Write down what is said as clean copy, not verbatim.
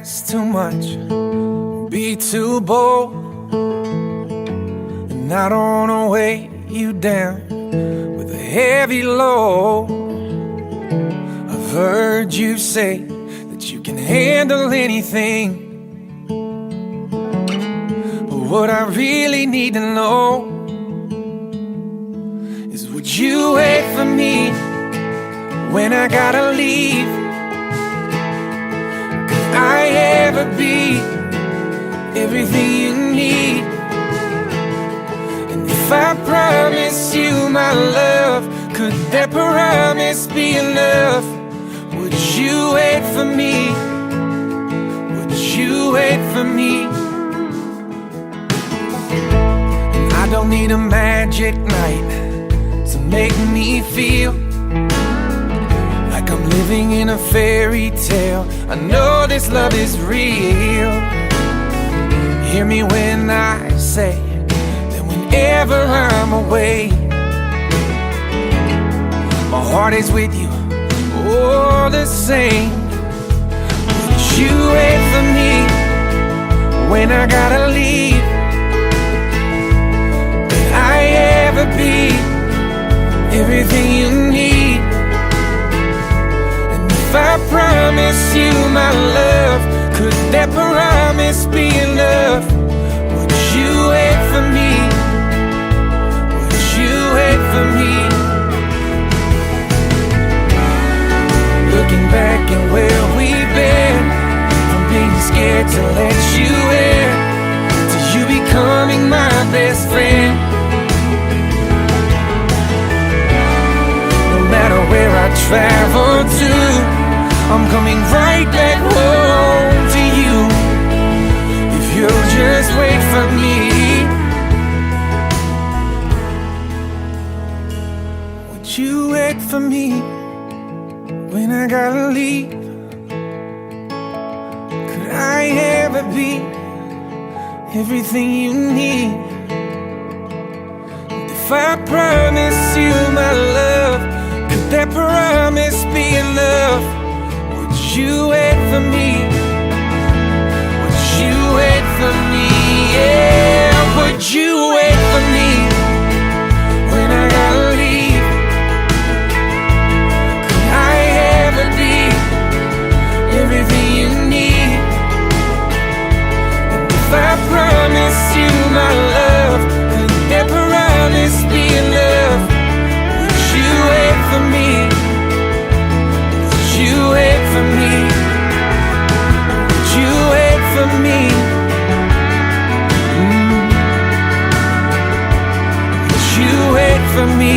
ask too much, be too bold, and I don't wanna weigh you down with a heavy load. I've heard you say that you can handle anything, but what I really need to know is, would you wait for me when I gotta leave? Could I ever be everything you need? And if I promise you my love, could that promise be enough? Would you wait for me? Would you wait for me? And I don't need a magic night to make me feel like I'm living in a fairy tale. I know this love is real. Hear me when I say that whenever I'm away, my heart is with you, all the same. Would you wait for me when I gotta leave? Could I ever be everything you need? And if I promise you my love, could that promise be enough? Would you wait for me? Would you wait for me? Looking back at where we've been, from being scared to let you in, to you becoming my best friend. No matter where I travel to, I'm coming right back home to you. If you'll just wait for me. Would you wait for me when I gotta leave? Could I ever be everything you need? And if I promise you my love, could that promise be enough? Would you wait for me? Would you wait for me? Yeah, would you wait for me when I gotta leave? Could I ever be everything you need? And if I promise you my love, could that promise be enough? Would you wait for me? Would you wait for me? Would you wait for me? Would you wait for me?